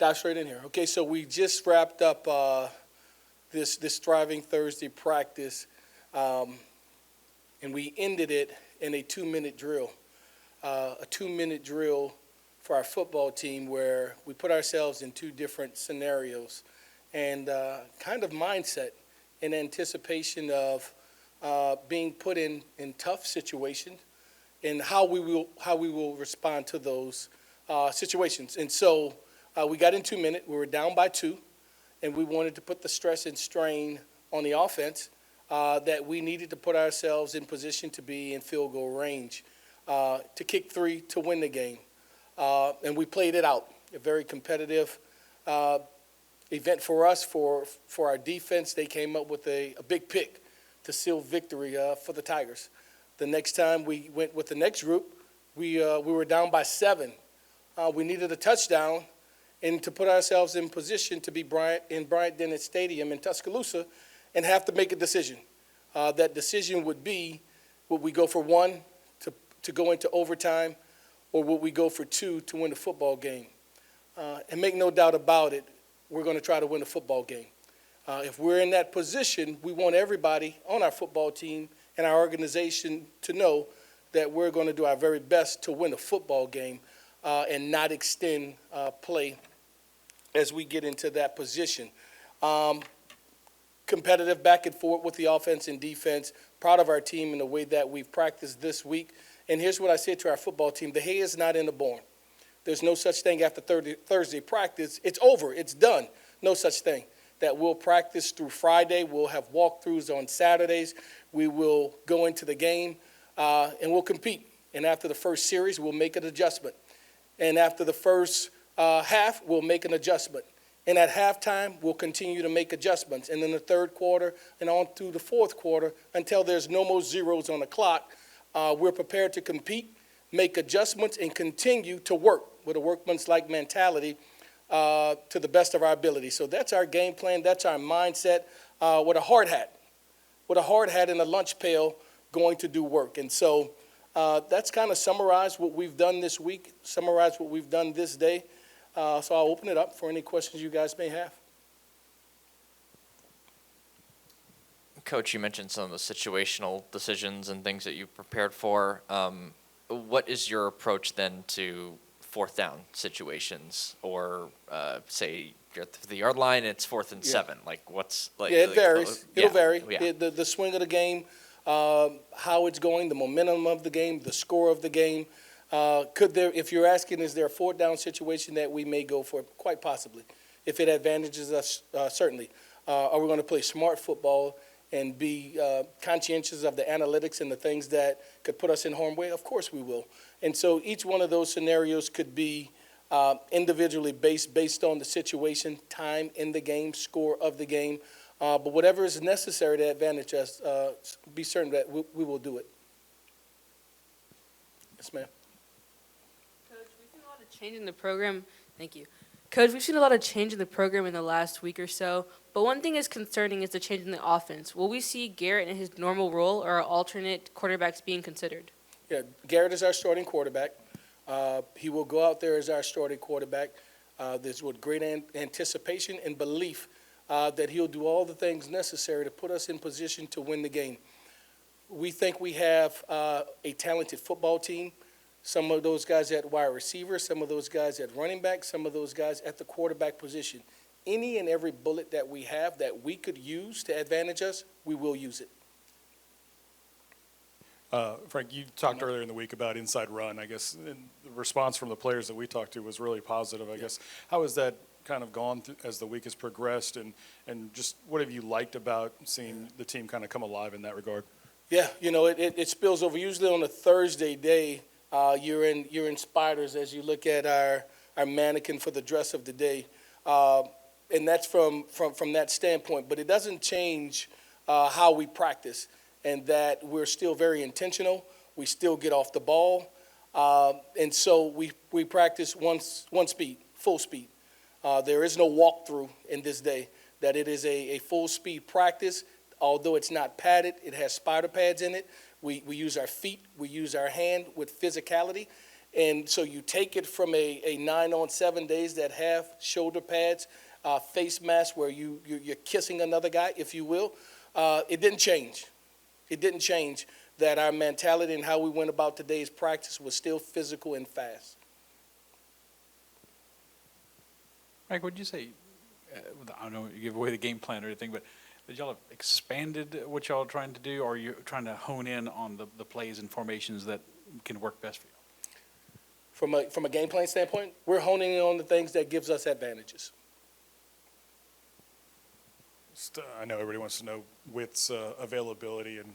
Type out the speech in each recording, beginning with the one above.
Dive straight in here. Okay, so we just wrapped up this Thriving Thursday practice, and we ended it in a 2-minute drill. A 2-minute drill for our football team where we put ourselves in two different scenarios and kind of mindset in anticipation of being put in tough situations and how we will respond to those situations. And so we got in 2 minutes. We were down by 2, and we wanted to put the stress and strain on the offense that we needed to put ourselves in position to be in field goal range to kick 3 to win the game. And we played it out. A very competitive event for us, for our defense. They came up with a big pick to seal victory for the Tigers. The next time we went with the next group, we were down by 7. We needed a touchdown and to put ourselves in position to be in Bryant-Denny Stadium in Tuscaloosa and have to make a decision. That decision would be, would we go for 1 to go into overtime, or would we go for 2 to win the football game? And make no doubt about it, we're going to try to win the football game. If we're in that position, we want everybody on our football team and our organization to know that we're going to do our very best to win a football game and not extend play as we get into that position. Competitive back and forth with the offense and defense. Proud of our team in the way that we've practiced this week. And here's what I said to our football team. The hay is not in the barn. There's no such thing after Thursday practice. It's over. It's done. No such thing. That we'll practice through Friday. We'll have walkthroughs on Saturdays. We will go into the game, and we'll compete. And after the first series, we'll make an adjustment. And after the first half, we'll make an adjustment. And at halftime, we'll continue to make adjustments. And in the third quarter and on through the fourth quarter, until there's no more zeros on the clock, we're prepared to compete, make adjustments, and continue to work with a workman's-like mentality to the best of our ability. So that's our game plan. That's our mindset with a hard hat. With a hard hat and a lunch pail going to do work. And so that's kind of summarized what we've done this week, summarized what we've done this day. So I'll open it up for any questions you guys may have. Coach, you mentioned some of the situational decisions and things that you prepared for. What is your approach then to fourth down situations, or say you're at the yard line, it's 4th and 7? Like what's like? Yeah, it varies. It'll vary. Yeah. The swing of the game, how it's going, the momentum of the game, the score of the game. Could there, if you're asking, is there a 4th down situation that we may go for? Quite possibly. If it advantages us, certainly. Are we going to play smart football and be conscientious of the analytics and the things that could put us in harm's way? Of course we will. And so each one of those scenarios could be individually based on the situation, time in the game, score of the game. But whatever is necessary to advantage us, be certain that we will do it. Yes, ma'am. Coach, we've seen a lot of change in the program. Thank you. Coach, we've seen a lot of change in the program in the last week or so, but one thing is concerning is the change in the offense. Will we see Garrett in his normal role, or are alternate quarterbacks being considered? Yeah, Garrett is our starting quarterback. He will go out there as our starting quarterback. There's with great anticipation and belief that he'll do all the things necessary to put us in position to win the game. We think we have a talented football team. Some of those guys at wide receiver, some of those guys at running back, some of those guys at the quarterback position. Any and every bullet that we have that we could use to advantage us, we will use it. Frank, you talked earlier in the week about inside run. I guess and the response from the players that we talked to was really positive. I guess how has that kind of gone as the week has progressed, and just what have you liked about seeing the team kind of come alive in that regard? Yeah, it spills over. Usually on a Thursday day, you're in spiders as you look at our mannequin for the dress of the day, and that's from that standpoint. But it doesn't change how we practice, and that we're still very intentional. We still get off the ball, and so we practice one speed, full speed. There is no walkthrough in this day. That it is a full speed practice. Although it's not padded, it has spider pads in it. We use our feet, we use our hand with physicality, And so you take it from a 9 on 7 days that have shoulder pads, face masks where you're kissing another guy, if you will. It didn't change. It didn't change that our mentality and how we went about today's practice was still physical and fast. Mike, what'd you say? I don't know you give away the game plan or anything, but did y'all have expanded what y'all are trying to do, or are you trying to hone in on the plays and formations that can work best for you? From a game plan standpoint, we're honing in on the things that gives us advantages. I know everybody wants to know Witt's availability, and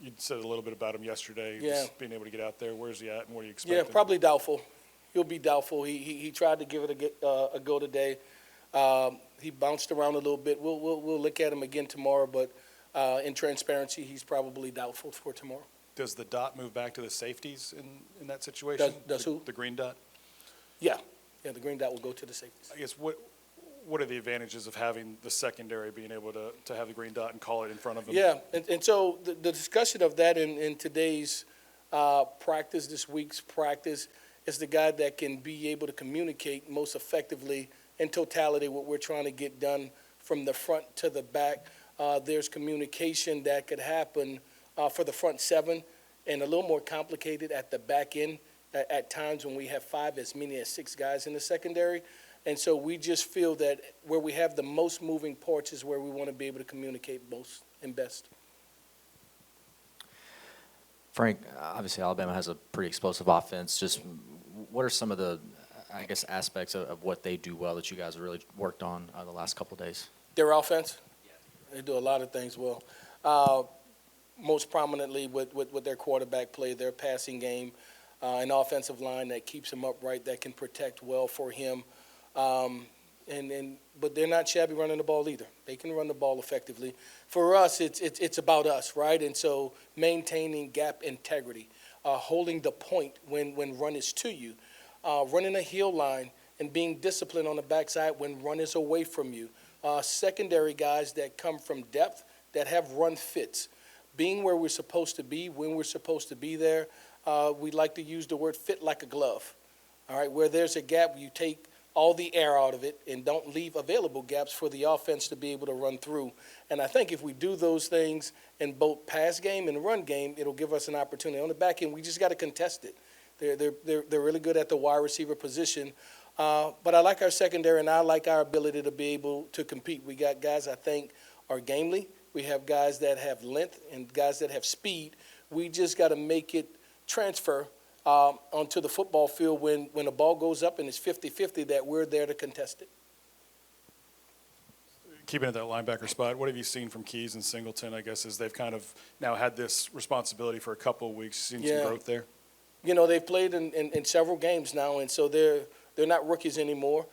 you said a little bit about him yesterday, Yeah. just being able to get out there. Where's he at, and what do you expect? Yeah, probably doubtful. He'll be doubtful. He tried to give it a go today. He bounced around a little bit. We'll look at him again tomorrow, but in transparency, he's probably doubtful for tomorrow. Does the dot move back to the safeties in that situation? Does who? The green dot? Yeah, the green dot will go to the safeties. I guess what are the advantages of having the secondary being able to have the green dot and call it in front of them? Yeah, and so the discussion of that in today's practice, this week's practice, is the guy that can be able to communicate most effectively in totality what we're trying to get done from the front to the back. There's communication that could happen for the front seven and a little more complicated at the back end at times when we have 5, as many as 6 guys in the secondary. And so we just feel that where we have the most moving parts is where we want to be able to communicate most and best. Frank, obviously Alabama has a pretty explosive offense. Just what are some of the, I guess, aspects of what they do well that you guys have really worked on the last couple of days? Their offense, they do a lot of things well. Most prominently with their quarterback play, their passing game, an offensive line that keeps him upright, that can protect well for him. But they're not shabby running the ball either. They can run the ball effectively. For us, it's about us, right? And so maintaining gap integrity, holding the point when run is to you, running a heel line and being disciplined on the backside when run is away from you. Secondary guys that come from depth that have run fits, being where we're supposed to be when we're supposed to be there. We like to use the word fit like a glove. All right, where there's a gap, you take all the air out of it and don't leave available gaps for the offense to be able to run through. And I think if we do those things in both pass game and run game, it'll give us an opportunity. On the back end, we just got to contest it. They're really good at the wide receiver position. But I like our secondary, and I like our ability to be able to compete. We got guys I think are gamely. We have guys that have length and guys that have speed. We just got to make it transfer onto the football field when the ball goes up and it's 50-50 that we're there to contest it. Keeping at that linebacker spot, what have you seen from Keys and Singleton, I guess, as they've kind of now had this responsibility for a couple of weeks, seen some growth there? You know, they've played in several games now, and so they're not rookies anymore.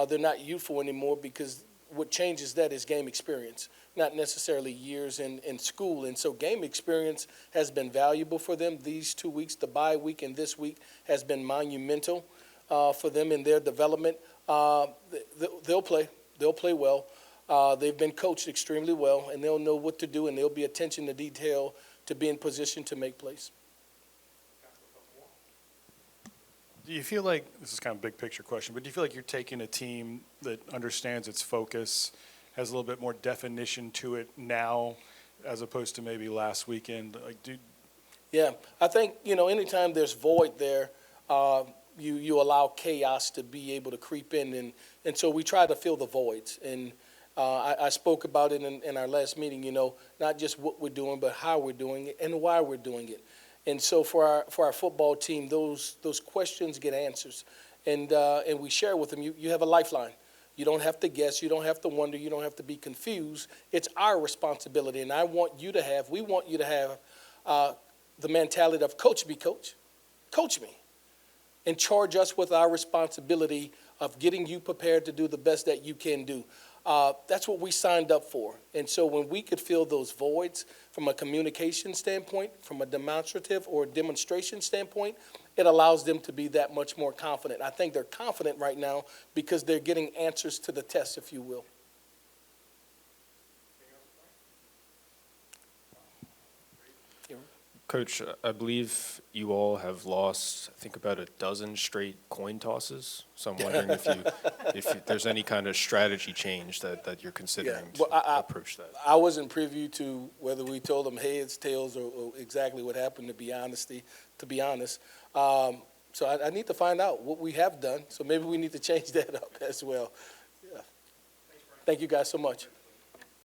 They're not youthful anymore because what changes that is game experience, not necessarily years in school. And so game experience has been valuable for them. These 2 weeks, the bye week and this week, has been monumental for them in their development. They'll play. They'll play well. They've been coached extremely well, and they'll know what to do, and there'll be attention to detail to be in position to make plays. Do you feel like, this is kind of a big picture question, but do you feel like you're taking a team that understands its focus, has a little bit more definition to it now as opposed to maybe last weekend? Yeah, I think, anytime there's void there, you allow chaos to be able to creep in, and so we try to fill the voids. And I spoke about it in our last meeting, not just what we're doing, but how we're doing it and why we're doing it. And so for our football team, those questions get answers, and we share with them. You have a lifeline. You don't have to guess. You don't have to wonder. You don't have to be confused. It's our responsibility, and we want you to have the mentality of coach me, coach. Coach me, and charge us with our responsibility of getting you prepared to do the best that you can do. That's what we signed up for. And so when we could fill those voids from a communication standpoint, from a demonstrative or demonstration standpoint, it allows them to be that much more confident. I think they're confident right now because they're getting answers to the test, if you will. Coach, I believe you all have lost, I think, about a dozen straight coin tosses. So I'm wondering if there's any kind of strategy change that you're considering Well, to approach that. I wasn't privy to whether we told them heads, tails, or exactly what happened, to be honest. So I need to find out what we have done, so maybe we need to change that up as well. Yeah. Thank you guys so much.